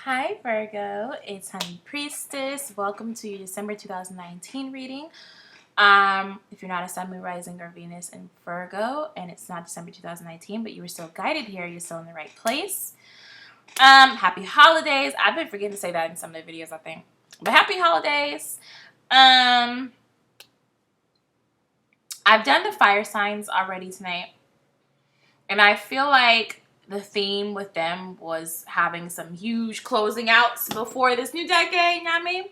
Hi Virgo, it's Honey Priestess. Welcome to your December 2019 reading. If you're not a Sun, Moon, Rising, or Venus in Virgo, and it's not December 2019, but you were still guided here, you're still in the right place. Happy holidays. I've been forgetting to say that in some of the videos, I think. But happy holidays. I've done the fire signs already tonight, and I feel like the theme with them was having some huge closing outs before this new decade, you know what I mean?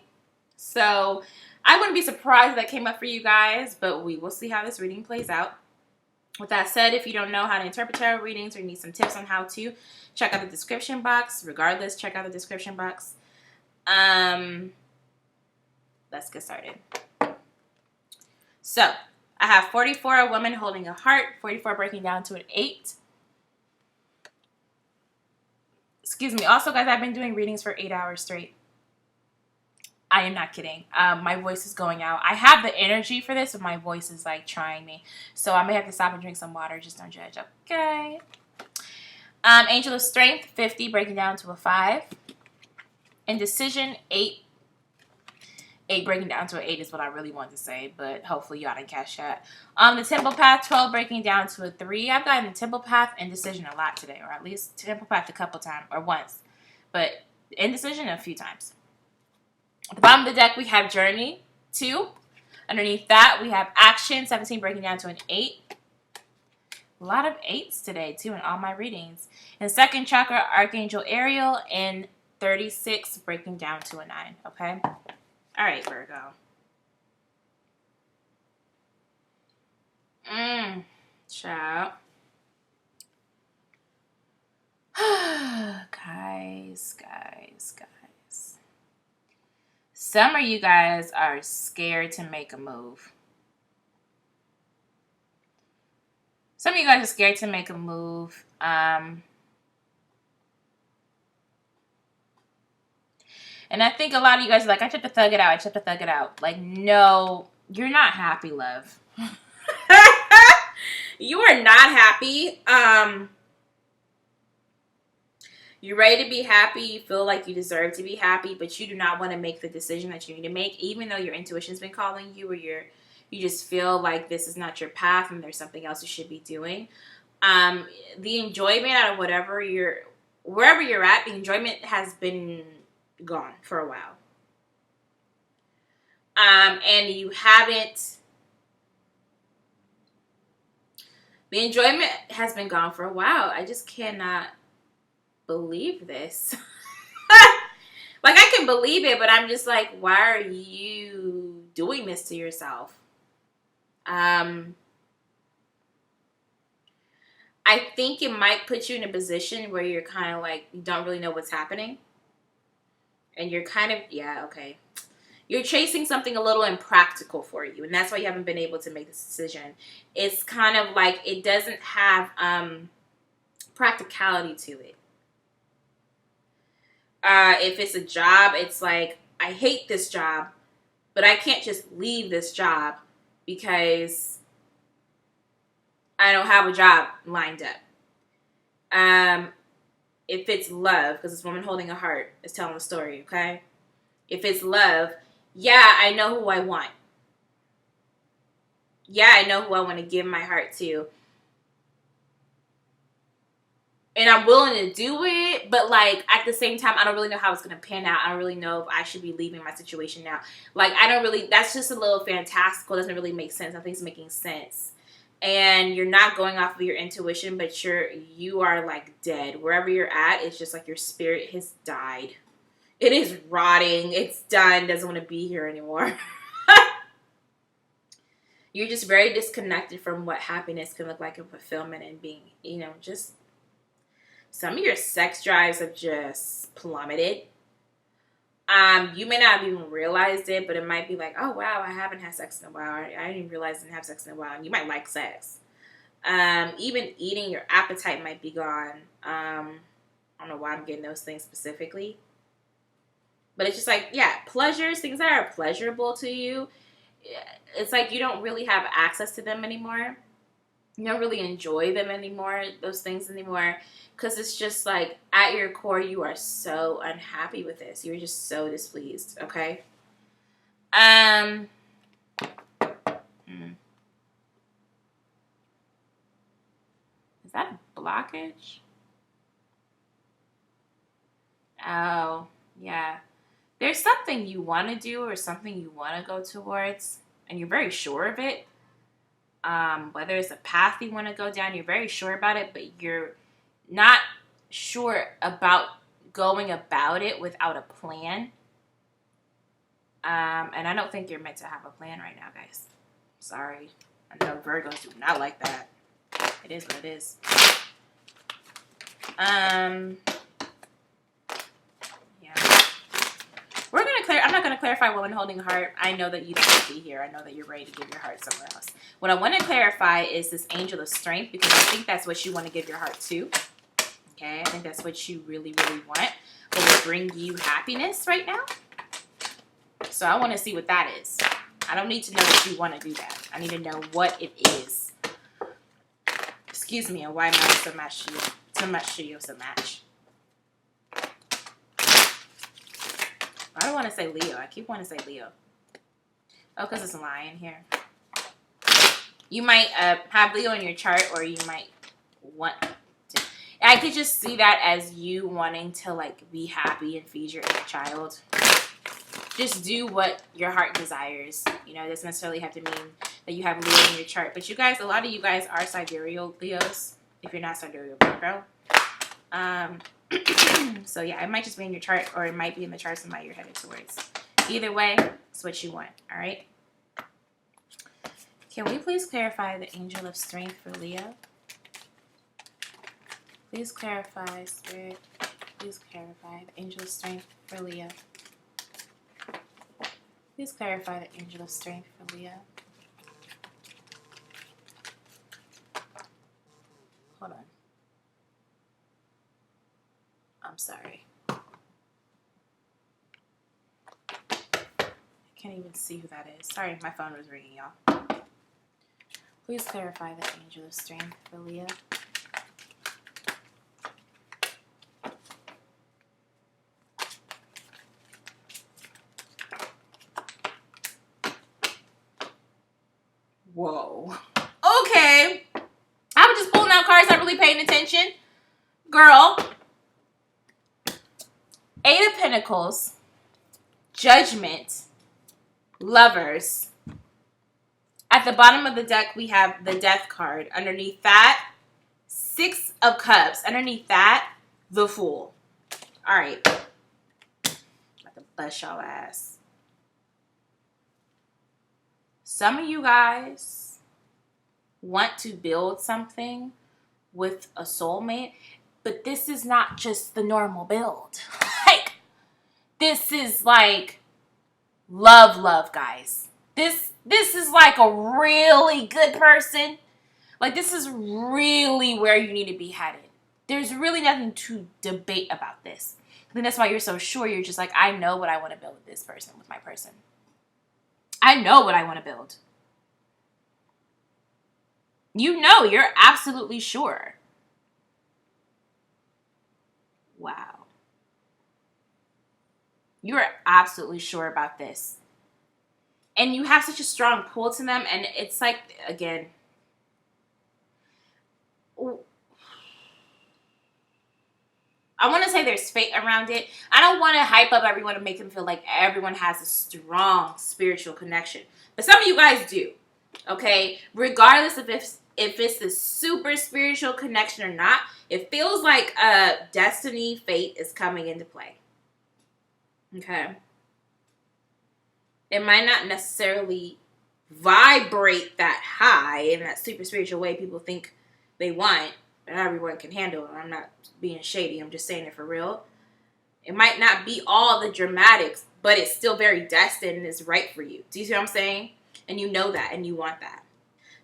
So I wouldn't be surprised if that came up for you guys, but we will see how this reading plays out. With that said, if you don't know how to interpret tarot readings or need some tips on how to, check out the description box. Regardless, check out the description box. Let's get started. So I have 44, a woman holding a heart, 44 breaking down to an 8. Excuse me. Also, guys, I've been doing readings for 8 hours straight. I am not kidding. My voice is going out. I have the energy for this, but my voice is like trying me. So I may have to stop and drink some water. Just don't judge, okay? Angel of Strength, 50, breaking down to a 5. Indecision, 8. 8 breaking down to an 8 is what I really wanted to say, but hopefully y'all didn't catch that. The Temple Path, 12, breaking down to a 3. I've gotten the Temple Path Indecision a lot today, or at least Temple Path a couple times, or once. But Indecision a few times. At the bottom of the deck, we have Journey, 2. Underneath that, we have Action, 17, breaking down to an 8. A lot of 8s today, too, in all my readings. And second chakra, Archangel Ariel, and 36, breaking down to a 9, okay? All right, Virgo. Child. Guys. Some of you guys are scared to make a move. Some of you guys are scared to make a move. And I think a lot of you guys are like, I just have to thug it out. Like, no, you're not happy, love. You are not happy. You're ready to be happy. You feel like you deserve to be happy, but you do not want to make the decision that you need to make, even though your intuition's been calling you, or you just feel like this is not your path and there's something else you should be doing. The enjoyment out of wherever you're at, the enjoyment has been gone for a while. And you haven't. The enjoyment has been gone for a while. I just cannot believe this. Like, I can believe it, but I'm just like, why are you doing this to yourself? I think it might put you in a position where you're kind of like, you don't really know what's happening. And you're kind of, you're chasing something a little impractical for you. And that's why you haven't been able to make this decision. It's kind of like, it doesn't have practicality to it. If it's a job, it's like, I hate this job, but I can't just leave this job because I don't have a job lined up. If it's love, because this woman holding a heart is telling the story, okay? If it's love, yeah, I know who I want. Yeah, I know who I want to give my heart to. And I'm willing to do it, but, like, at the same time, I don't really know how it's going to pan out. I don't really know if I should be leaving my situation now. Like, that's just a little fantastical. It doesn't really make sense. Nothing's making sense. And you're not going off of your intuition, but you are, like, dead. Wherever you're at, it's just like your spirit has died. It is rotting. It's done. Doesn't want to be here anymore. You're just very disconnected from what happiness can look like and fulfillment and being, just... Some of your sex drives have just plummeted. You may not have even realized it, but it might be like, oh, wow, I haven't had sex in a while. I didn't even realize I didn't have sex in a while. And you might like sex. Even eating, your appetite might be gone. I don't know why I'm getting those things specifically. But it's just like, pleasures, things that are pleasurable to you. It's like you don't really have access to them anymore. You don't really enjoy them anymore, those things anymore, because it's just like at your core you are so unhappy with this. You're just so displeased. Okay. Hmm. Is that a blockage? Oh, yeah. There's something you want to do or something you want to go towards, and you're very sure of it. Whether it's a path you want to go down, you're very sure about it, but you're not sure about going about it without a plan. And I don't think you're meant to have a plan right now, guys. Sorry. I know Virgos do not like that. It is what it is. Yeah. We're gonna clear. I'm not gonna clarify woman holding heart. I know that you don't want to be here. I know that you're ready to give your heart somewhere else. What I want to clarify is this angel of strength, because I think that's what you want to give your heart to. Okay, I think that's what you really, really want. What will bring you happiness right now. So I want to see what that is. I don't need to know that you want to do that. I need to know what it is. Excuse me, and why mine so much to you? So much to you, so much. I don't want to say Leo. I keep wanting to say Leo. Oh, because it's a lion here. You might have Leo in your chart, or you might want to. I could just see that as you wanting to like be happy and feed your inner child. Just do what your heart desires. You know, it doesn't necessarily have to mean that you have Leo in your chart. But you guys, a lot of you guys are sidereal Leos. If you're not sidereal Virgo. So yeah, it might just be in your chart, or it might be in the chart somebody you're headed towards. Either way, it's what you want. All right. Can we please clarify the angel of strength for Leo? Please clarify, Spirit. Please clarify the angel of strength for Leo. Please clarify the angel of strength for Leo. Hold on. I'm sorry. I can't even see who that is. Sorry, my phone was ringing, y'all. Please clarify the angel of strength for Leo. Whoa. Okay. I was just pulling out cards, not really paying attention. Girl. Eight of Pentacles. Judgment. Lovers. At the bottom of the deck, we have the Death card. Underneath that, Six of Cups. Underneath that, the Fool. All right. About to bust y'all ass. Some of you guys want to build something with a soulmate, but this is not just the normal build. Like, this is like love, guys. This is like a really good person. Like, this is really where you need to be headed. There's really nothing to debate about this. I think that's why you're so sure. You're just like, I know what I want to build with this person, with my person. I know what I want to build. You know, you're absolutely sure. Wow. You are absolutely sure about this. And you have such a strong pull to them. And it's like, again, I want to say there's fate around it. I don't want to hype up everyone and make them feel like everyone has a strong spiritual connection. But some of you guys do. Okay? Regardless of if it's a super spiritual connection or not, it feels like destiny, fate is coming into play. Okay? It might not necessarily vibrate that high in that super spiritual way people think they want. And everyone can handle it. I'm not being shady. I'm just saying it for real. It might not be all the dramatics, but it's still very destined and it's right for you. Do you see what I'm saying? And you know that and you want that.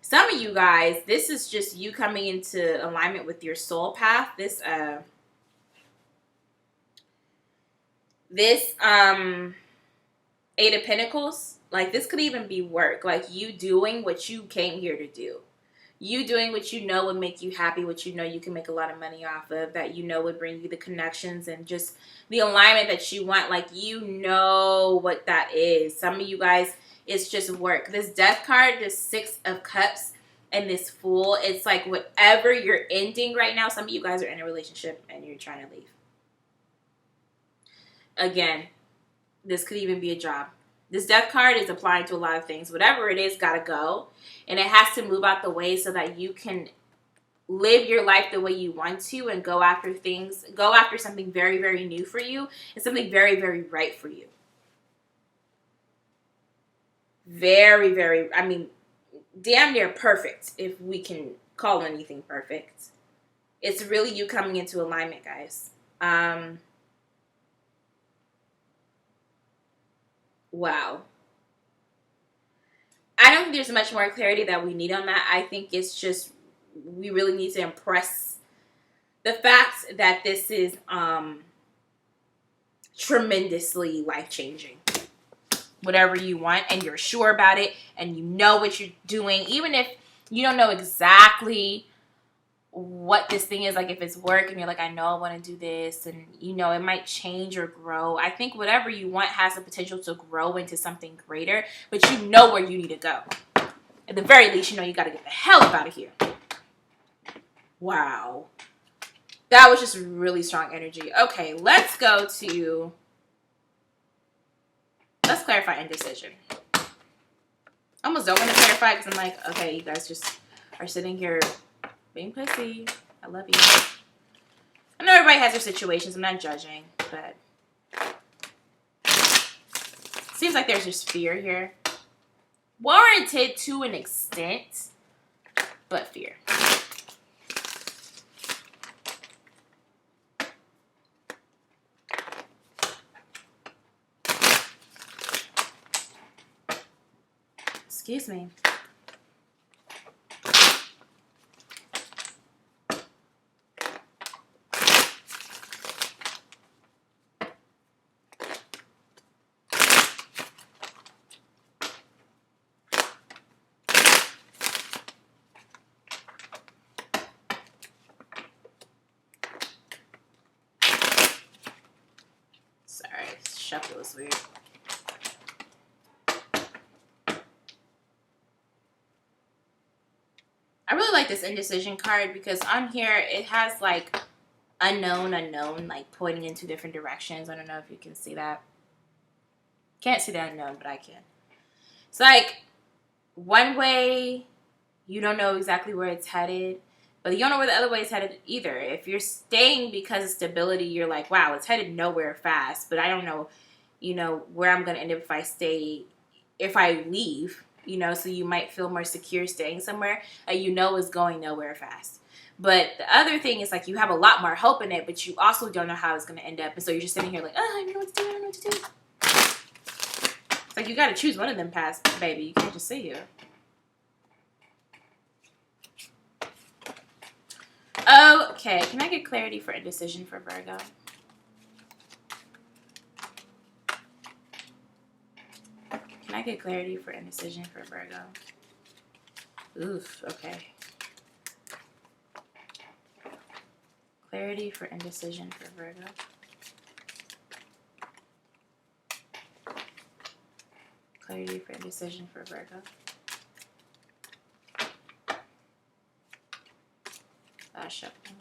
Some of you guys, this is just you coming into alignment with your soul path. This Eight of Pentacles, like this could even be work. Like you doing what you came here to do. You doing what you know would make you happy, what you know you can make a lot of money off of, that you know would bring you the connections and just the alignment that you want. Like, you know what that is. Some of you guys, it's just work. This Death card, this Six of Cups, and this Fool, it's like whatever you're ending right now, some of you guys are in a relationship and you're trying to leave. Again, this could even be a job. This Death card is applying to a lot of things. Whatever it is, gotta go. And it has to move out the way so that you can live your life the way you want to and go after things. Go after something very, very new for you and something very, very right for you. Very, very, I mean, damn near perfect, if we can call anything perfect. It's really you coming into alignment, guys. Wow. I don't think there's much more clarity that we need on that. I think it's just we really need to impress the fact that this is tremendously life-changing. Whatever you want, and you're sure about it, and you know what you're doing, even if you don't know exactly what this thing is, like if it's work and you're like, I know I want to do this, and you know it might change or grow. I think whatever you want has the potential to grow into something greater, but you know where you need to go. At the very least, you know you got to get the hell up out of here. Wow. That was just really strong energy. Okay, let's clarify indecision. I almost don't want to clarify because I'm like, okay, you guys just are sitting here being pussy. I love you. I know everybody has their situations. I'm not judging, but seems like there's just fear here. Warranted to an extent, but fear. Excuse me. Sorry, shuffle is weird. I really like this indecision card because on here it has like unknown, like pointing in two different directions. I don't know if you can see that. Can't see the unknown, but I can. It's like one way, you don't know exactly where it's headed, but you don't know where the other way is headed either. If you're staying because of stability, you're like, wow, it's headed nowhere fast, but I don't know, where I'm going to end up if I leave, so you might feel more secure staying somewhere that is going nowhere fast. But the other thing is like you have a lot more hope in it, but you also don't know how it's going to end up. And so you're just sitting here like, oh, I don't know what to do. I don't know what to do. It's like you got to choose one of them paths, baby. You can't just sit here. Okay, can I get clarity for indecision for Virgo? Can I get clarity for indecision for Virgo? Oof, okay. Clarity for indecision for Virgo. Clarity for indecision for Virgo. Shuffling.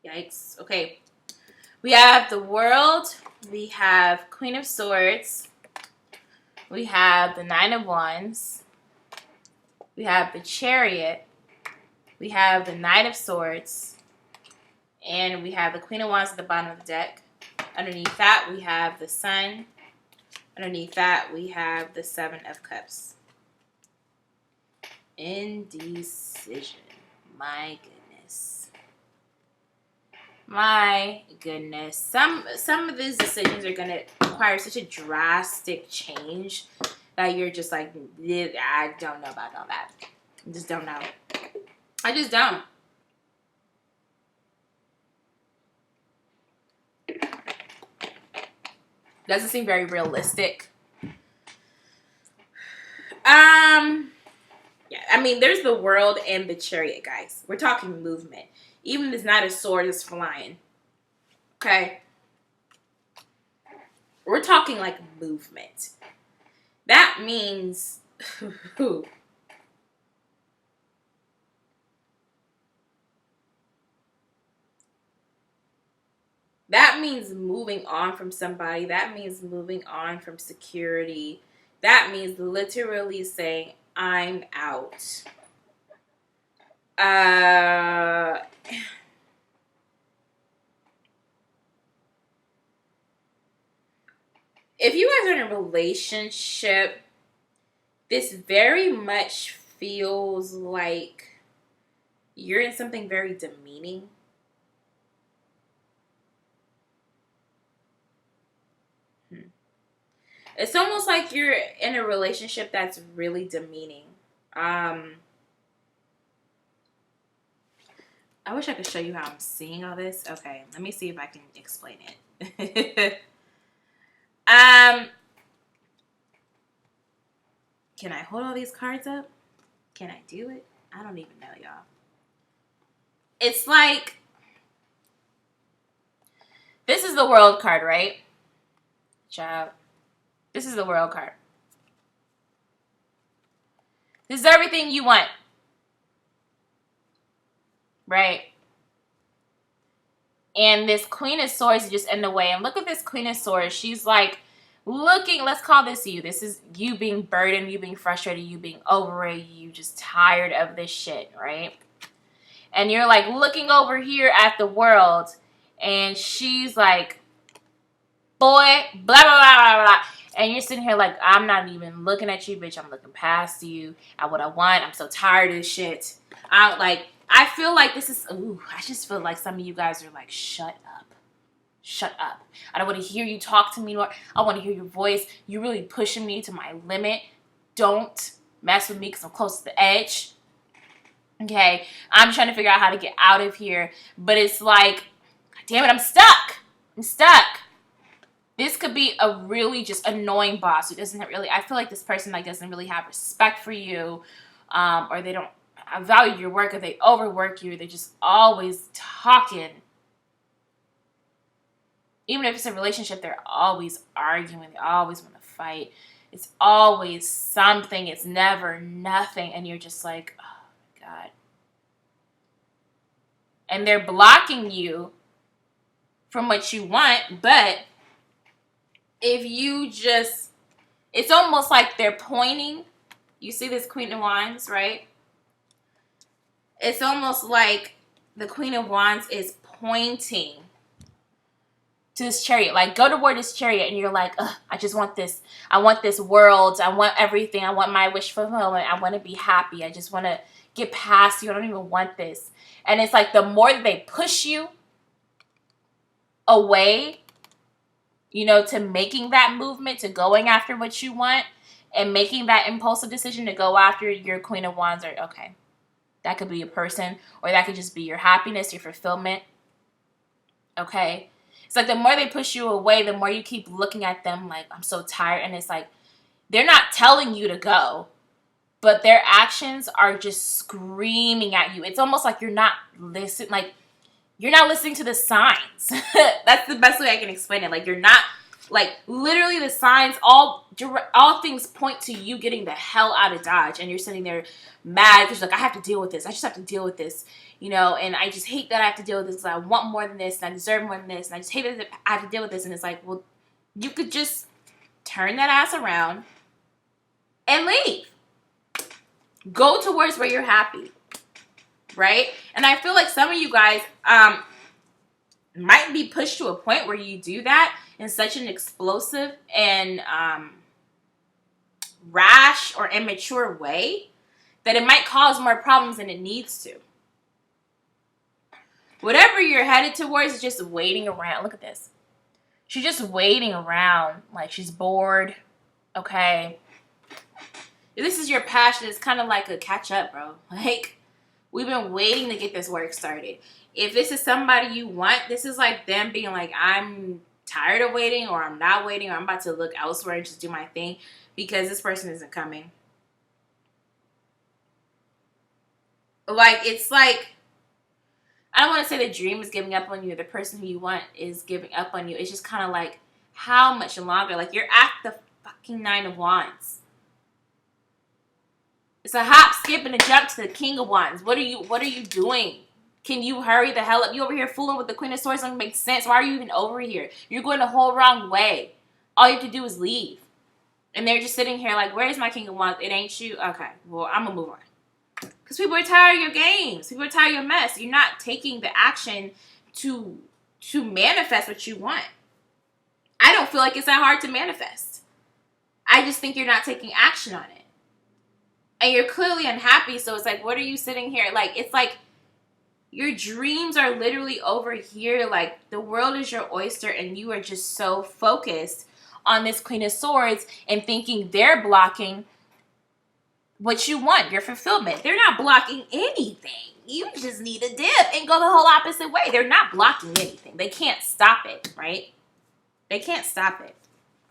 Yikes. Okay. We have the World. We have Queen of Swords. We have the Nine of Wands. We have the Chariot. We have the Knight of Swords. And we have the Queen of Wands at the bottom of the deck. Underneath that, we have the Sun. Underneath that, we have the Seven of Cups. Indecision. My goodness. My goodness. Some of these decisions are going to require such a drastic change that you're just like, I don't know about all that. I just don't know. I just don't. Doesn't seem very realistic. Yeah, I mean, there's the World and the Chariot, guys. We're talking movement. Even if it's not a sword, it's flying. Okay? We're talking like movement. That means that means moving on from somebody. That means moving on from security. That means literally saying, I'm out. If you guys are in a relationship, this very much feels like you're in something very demeaning. It's almost like you're in a relationship that's really demeaning. I wish I could show you how I'm seeing all this. Okay, let me see if I can explain it. Can I hold all these cards up? Can I do it? I don't even know, y'all. It's like, this is the World card, right? Child. This is the World card. This is everything you want. Right? And this Queen of Swords is just in the way. And look at this Queen of Swords. She's like looking, let's call this you. This is you being burdened, you being frustrated, you being over it, you just tired of this shit, right? And you're like looking over here at the world, and she's like, boy, blah, blah, blah, blah, blah. And you're sitting here like, I'm not even looking at you, bitch. I'm looking past you at what I want. I'm so tired of this shit. I feel like this is, I just feel like some of you guys are like, shut up. Shut up. I don't want to hear you talk to me more. I want to hear your voice. You're really pushing me to my limit. Don't mess with me because I'm close to the edge. Okay? I'm trying to figure out how to get out of here. But it's like, damn it, I'm stuck. I'm stuck. This could be a really just annoying boss who doesn't really, I feel like this person like doesn't really have respect for you, or they don't value your work, or they overwork you. They're just always talking. Even if it's a relationship, they're always arguing. They always want to fight. It's always something. It's never nothing. And you're just like, oh my God. And they're blocking you from what you want, but if you just, it's almost like they're pointing. You see this Queen of Wands, right? It's almost like the Queen of Wands is pointing to this Chariot. Like, go toward this Chariot, and you're like, I just want this. I want this world. I want everything. I want my wish fulfillment. I want to be happy. I just want to get past you. I don't even want this. And it's like the more that they push you away, you know, to making that movement, to going after what you want, and making that impulsive decision to go after your Queen of Wands, or okay, that could be a person, or that could just be your happiness, your fulfillment. Okay? It's like the more they push you away, the more you keep looking at them like, I'm so tired. And it's like, they're not telling you to go, but their actions are just screaming at you. It's almost like you're not listening, like, you're not listening to the signs. That's the best way I can explain it. Like, you're not, like, literally the signs, all things point to you getting the hell out of Dodge. And you're sitting there mad because you're like, I have to deal with this. I just have to deal with this, you know, and I just hate that I have to deal with this because I want more than this and I deserve more than this. And I just hate that I have to deal with this. And it's like, well, you could just turn that ass around and leave. Go towards where you're happy. Right? And I feel like some of you guys might be pushed to a point where you do that in such an explosive and rash or immature way that it might cause more problems than it needs to. Whatever you're headed towards is just waiting around. Look at this. She's just waiting around like she's bored. Okay? If this is your passion, it's kind of like a catch up, bro. Like, we've been waiting to get this work started. If this is somebody you want, this is like them being like, I'm tired of waiting, or I'm not waiting, or I'm about to look elsewhere and just do my thing because this person isn't coming. Like, it's like, I don't want to say the dream is giving up on you, or the person who you want is giving up on you. It's just kind of like, how much longer? Like, you're at the fucking Nine of Wands. It's a hop, skip, and a jump to the King of Wands. What are you doing? Can you hurry the hell up? You over here fooling with the Queen of Swords doesn't make sense. Why are you even over here? You're going the whole wrong way. All you have to do is leave. And they're just sitting here like, where's my King of Wands? It ain't you? Okay, well, I'm going to move on. Because people are tired of your games. People are tired of your mess. You're not taking the action to manifest what you want. I don't feel like it's that hard to manifest. I just think you're not taking action on it. And you're clearly unhappy, so it's like, what are you sitting here? Like, it's like your dreams are literally over here. Like, the world is your oyster, and you are just so focused on this Queen of Swords and thinking they're blocking what you want, your fulfillment. They're not blocking anything. You just need a dip and go the whole opposite way. They're not blocking anything. They can't stop it, right? They can't stop it.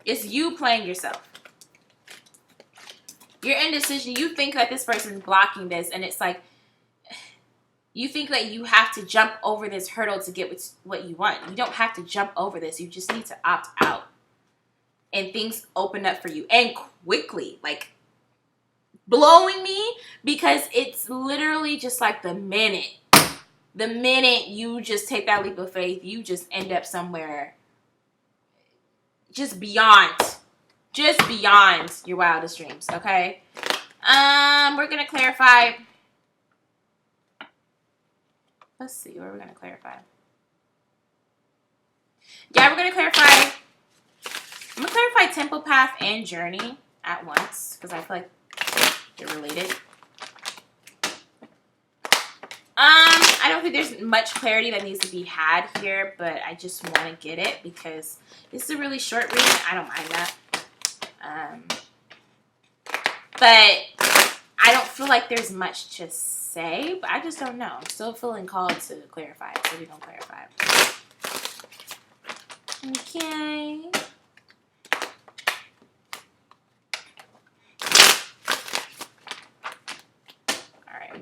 It's you playing yourself. Your indecision, you think that this person's blocking this, and it's like, you think that you have to jump over this hurdle to get what you want. You don't have to jump over this. You just need to opt out. And things open up for you. And quickly. Like, blowing me, because it's literally just like the minute you just take that leap of faith, you just end up somewhere just beyond your wildest dreams, okay? We're going to clarify. Let's see, what are we going to clarify? Yeah, we're going to clarify. I'm going to clarify temple path and journey at once, because I feel like they're related. I don't think there's much clarity that needs to be had here, but I just want to get it because it's a really short reading. I don't mind that. But I don't feel like there's much to say, but I just don't know. I'm still feeling called to clarify, so we're going to clarify. Okay.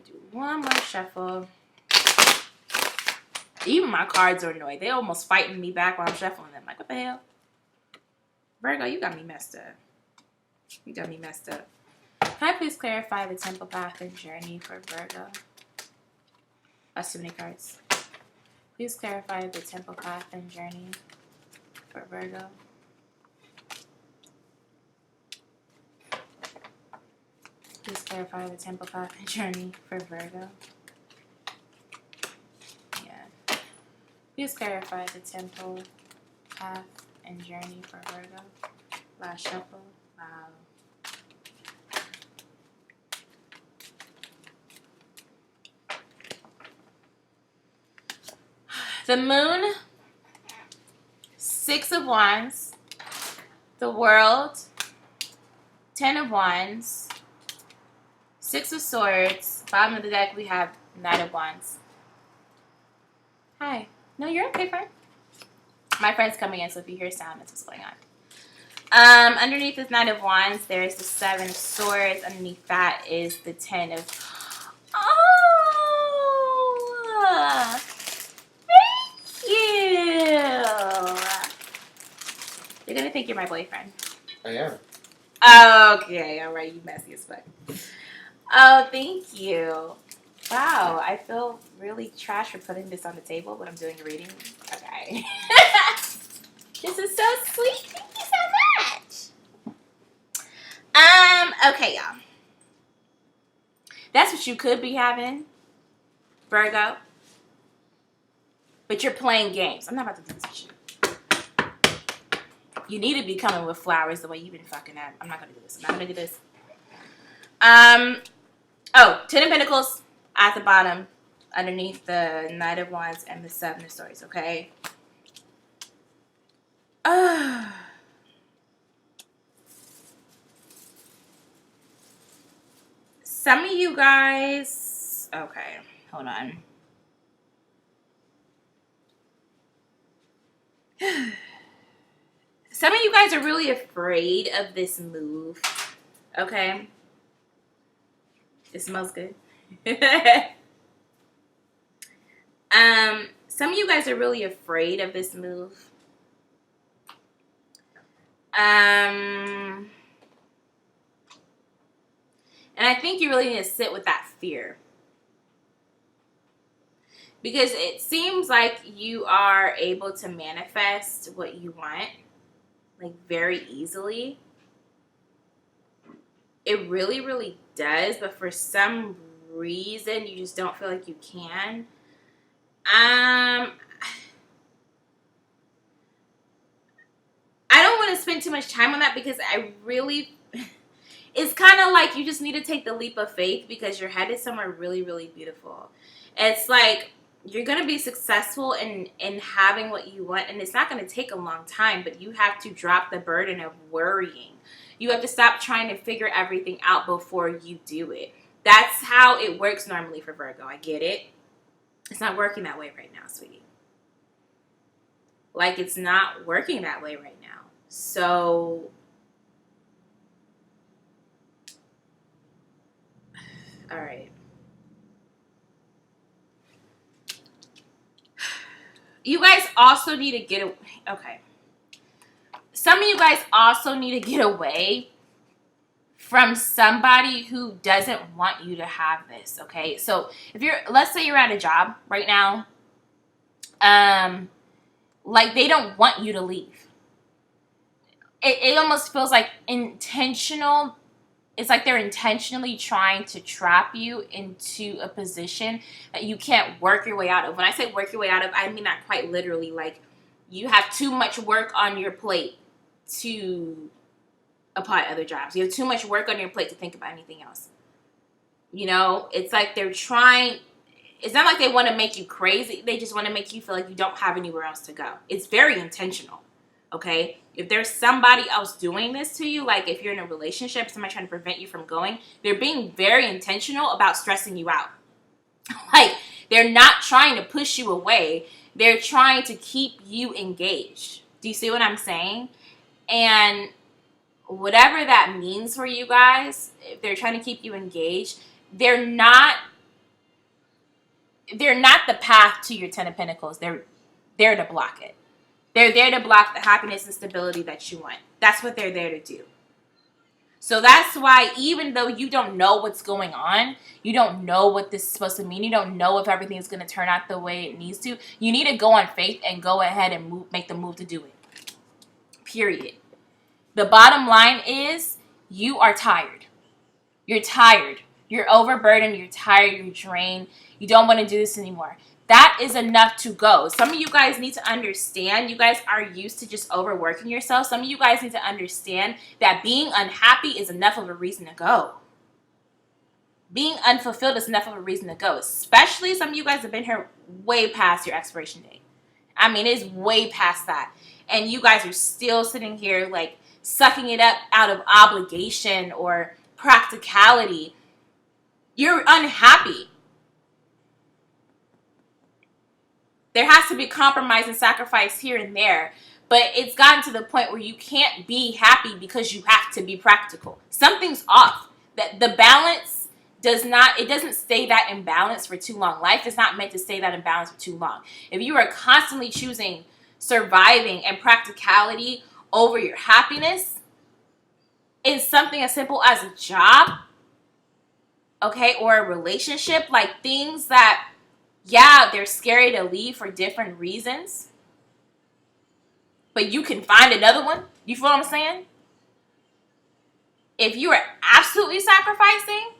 Do one more shuffle. Even my cards are annoyed. They almost fighting me back while I'm shuffling them. Like, what the hell? Virgo, you got me messed up. You got me messed up. Can I please clarify the temple path and journey for Virgo? That's too many cards. Please clarify the temple path and journey for Virgo. Please clarify the temple path and journey for Virgo. Yeah. Please clarify the temple path and journey for Virgo. Last shuffle. Wow. The Moon, Six of Wands, the World, Ten of Wands, Six of Swords. Bottom of the deck, we have Knight of Wands. Hi. No, you're okay, friend. My friend's coming in, so if you hear sound, that's what's going on. Underneath this Knight of Wands, there's the Seven of Swords. Underneath that is the Ten of... Oh! Thank you! You're gonna think you're my boyfriend. I am. Okay, alright, you messy as fuck. Oh, thank you. Wow, I feel really trash for putting this on the table when I'm doing a reading. Okay. This is so sweet. Thank you so much. Okay, y'all. That's what you could be having, Virgo. But you're playing games. I'm not about to do this with you. You need to be coming with flowers the way you've been fucking at. I'm not going to do this. I'm not going to do this. Oh, Ten of Pentacles at the bottom, underneath the Knight of Wands and the Seven of Swords, okay? Some of you guys... Okay, hold on. Some of you guys are really afraid of this move. Okay? It smells good. Some of you guys are really afraid of this move. And I think you really need to sit with that fear. Because it seems like you are able to manifest what you want, like, very easily. It really, really does. But for some reason, you just don't feel like you can. I don't want to spend too much time on that because it's kind of like you just need to take the leap of faith because you're headed somewhere really, really beautiful. It's like you're going to be successful in having what you want, and it's not going to take a long time, but you have to drop the burden of worrying. You have to stop trying to figure everything out before you do it. That's how it works normally for Virgo. I get it. It's not working that way right now, sweetie. Like, it's not working that way right now. So, all right. You guys also need to get away. Okay. Some of you guys also need to get away from somebody who doesn't want you to have this, okay? So if let's say you're at a job right now, like, they don't want you to leave. It almost feels like intentional. It's like they're intentionally trying to trap you into a position that you can't work your way out of. When I say work your way out of, I mean that quite literally. Like, you have too much work on your plate to apply to other jobs. You have too much work on your plate to think about anything else. You know, it's like they're trying. It's not like they want to make you crazy. They just want to make you feel like you don't have anywhere else to go. It's very intentional, okay? If there's somebody else doing this to you, like if you're in a relationship, somebody trying to prevent you from going, they're being very intentional about stressing you out. Like, they're not trying to push you away. They're trying to keep you engaged. Do you see what I'm saying? And whatever that means for you guys, if they're trying to keep you engaged, they're not the path to your 10 of Pentacles. They're there to block it. They're there to block the happiness and stability that you want. That's what they're there to do. So that's why, even though you don't know what's going on, you don't know what this is supposed to mean, you don't know if everything is going to turn out the way it needs to, you need to go on faith and go ahead and make the move to do it. Period. The bottom line is, you are tired. You're tired. You're overburdened. You're tired. You're drained. You don't want to do this anymore. That is enough to go. Some of you guys need to understand, you guys are used to just overworking yourself. Some of you guys need to understand that being unhappy is enough of a reason to go. Being unfulfilled is enough of a reason to go. Especially some of you guys have been here way past your expiration date. I mean, it's way past that. And you guys are still sitting here like sucking it up out of obligation or practicality. You're unhappy. There has to be compromise and sacrifice here and there. But it's gotten to the point where you can't be happy because you have to be practical. Something's off. That the balance doesn't stay that in balance for too long. Life is not meant to stay that in balance for too long. If you are constantly choosing surviving and practicality over your happiness in something as simple as a job, okay, or a relationship, like things that, yeah, they're scary to leave for different reasons, but you can find another one. You feel what I'm saying? If you are absolutely sacrificing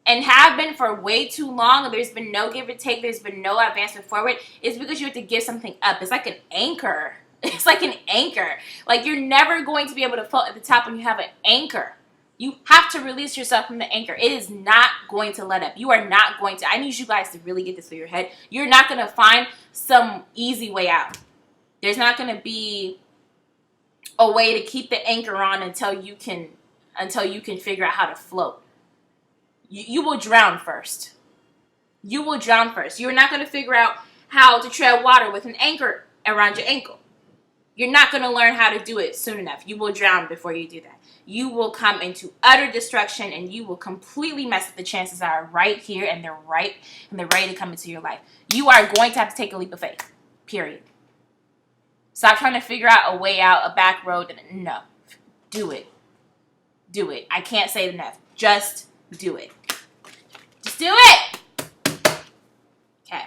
and have been for way too long, and there's been no give and take, there's been no advancement forward, it's because you have to give something up. It's like an anchor. It's like an anchor. Like, you're never going to be able to float at the top when you have an anchor. You have to release yourself from the anchor. It is not going to let up. You are not going to. I need you guys to really get this through your head. You're not going to find some easy way out. There's not going to be a way to keep the anchor on until you can figure out how to float. You will drown first. You will drown first. You're not going to figure out how to tread water with an anchor around your ankle. You're not going to learn how to do it soon enough. You will drown before you do that. You will come into utter destruction, and you will completely mess up the chances that are right here, and they're ready to come into your life. You are going to have to take a leap of faith. Period. Stop trying to figure out a way out, a back road. No. Do it. Do it. I can't say it enough. Just do it. Just do it! Okay.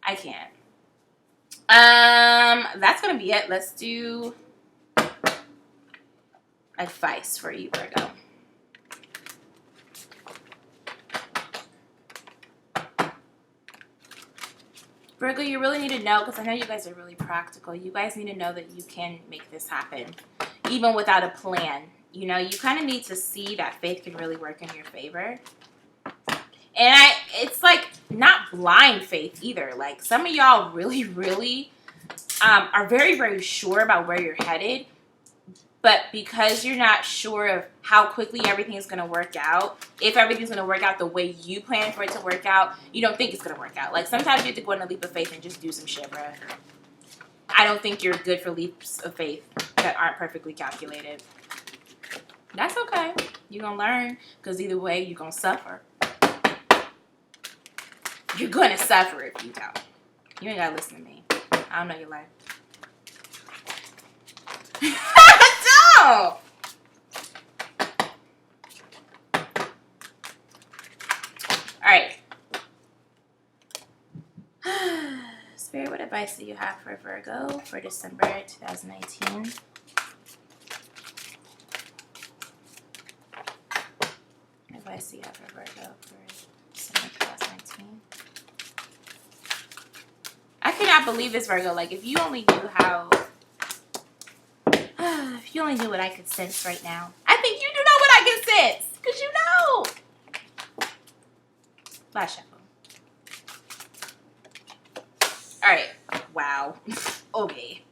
I can't. That's gonna be it. Let's do advice for you, Virgo. Virgo, you really need to know, because I know you guys are really practical. You guys need to know that you can make this happen, even without a plan. You know, you kind of need to see that faith can really work in your favor. And it's like not blind faith either. Like some of y'all really, really are very, very sure about where you're headed. But because you're not sure of how quickly everything is going to work out, if everything's going to work out the way you plan for it to work out, you don't think it's going to work out. Like sometimes you have to go on a leap of faith and just do some shit, bro. I don't think you're good for leaps of faith that aren't perfectly calculated. That's okay. You're going to learn, because either way, you're going to suffer. You're going to suffer if you don't. You ain't got to listen to me. I don't know your life. No! Alright. Spirit, what advice do you have for Virgo for December 2019? What advice do you have for Virgo for December 2019? I cannot believe this, Virgo. Like, if you only knew how... if you only knew what I could sense right now. I think you do know what I can sense. Because you know. Last shuffle. Alright. Wow. Okay.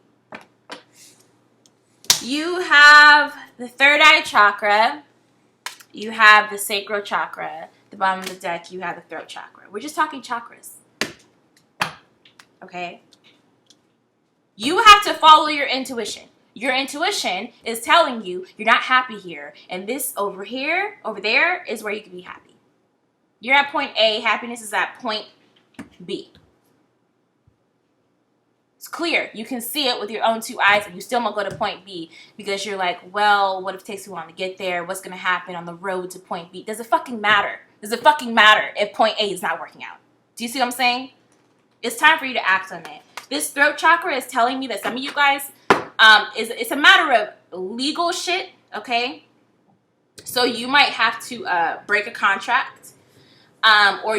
You have the third eye chakra. You have the sacral chakra. The bottom of the deck, you have the throat chakra. We're just talking chakras. Okay? You have to follow your intuition. Your intuition is telling you you're not happy here. And this over here, over there, is where you can be happy. You're at point A. Happiness is at point B. It's clear. You can see it with your own two eyes, and you still won't go to point B because you're like, well, what if it takes too long to get there? What's going to happen on the road to point B? Does it fucking matter? Does it fucking matter if point A is not working out? Do you see what I'm saying? It's time for you to act on it. This throat chakra is telling me that some of you guys... it's a matter of legal shit, okay? So you might have to break a contract, or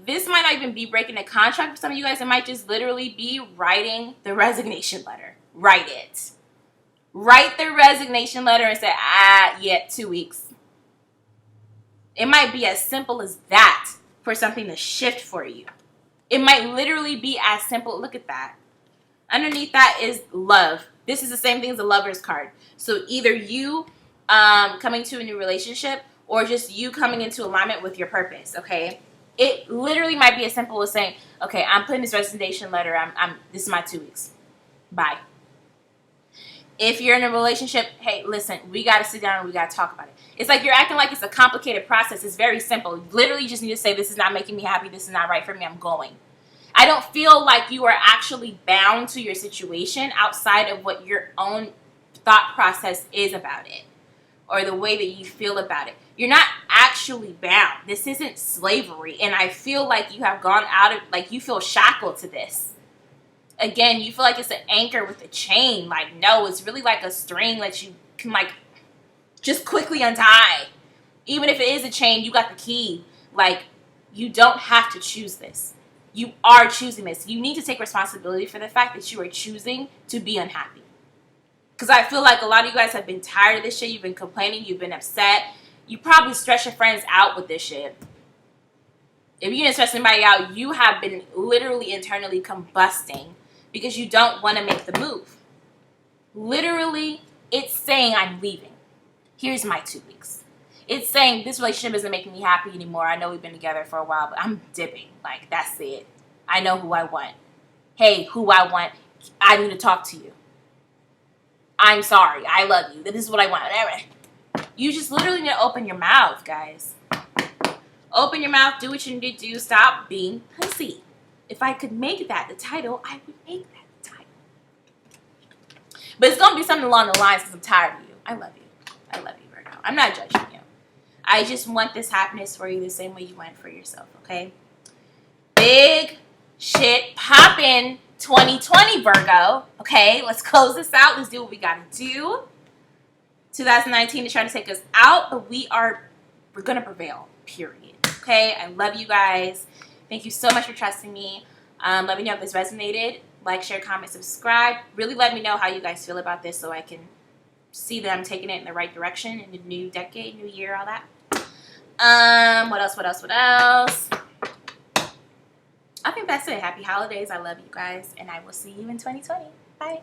this might not even be breaking a contract for some of you guys. It might just literally be writing the resignation letter. Write it. Write the resignation letter and say, yeah, 2 weeks. It might be as simple as that for something to shift for you. It might literally be as simple. Look at that. Underneath that is love. This is the same thing as the Lover's card. So either you coming to a new relationship or just you coming into alignment with your purpose, okay? It literally might be as simple as saying, okay, I'm putting this resignation letter. This is my 2 weeks. Bye. If you're in a relationship, hey, listen, we got to sit down and we got to talk about it. It's like you're acting like it's a complicated process. It's very simple. Literally, you just need to say, this is not making me happy. This is not right for me. I'm going. I don't feel like you are actually bound to your situation outside of what your own thought process is about it or the way that you feel about it. You're not actually bound. This isn't slavery. And I feel like you have gone out of, like, you feel shackled to this. Again, you feel like it's an anchor with a chain. Like, no, it's really like a string that you can, like, just quickly untie. Even if it is a chain, you got the key. Like, you don't have to choose this. You are choosing this. You need to take responsibility for the fact that you are choosing to be unhappy. Because I feel like a lot of you guys have been tired of this shit. You've been complaining. You've been upset. You probably stress your friends out with this shit. If you didn't stress anybody out, you have been literally internally combusting because you don't want to make the move. Literally, it's saying I'm leaving. Here's my 2 weeks. It's saying this relationship isn't making me happy anymore. I know we've been together for a while, but I'm dipping. Like, that's it. I know who I want. Hey, who I want. I need to talk to you. I'm sorry. I love you. This is what I want. Whatever. You just literally need to open your mouth, guys. Open your mouth. Do what you need to do. Stop being pussy. If I could make that the title, I would make that the title. But it's going to be something along the lines because I'm tired of you. I love you. I love you, Virgo. I'm not judging you. I just want this happiness for you the same way you want it for yourself, okay? Big shit poppin' 2020, Virgo. Okay, let's close this out. Let's do what we gotta do. 2019 is trying to take us out, but we're gonna prevail, period. Okay, I love you guys. Thank you so much for trusting me. Let me know if this resonated. Like, share, comment, subscribe. Really let me know how you guys feel about this so I can see that I'm taking it in the right direction in the new decade, new year, all that. What else? I think that's it. Happy holidays. I love you guys, and I will see you in 2020. Bye.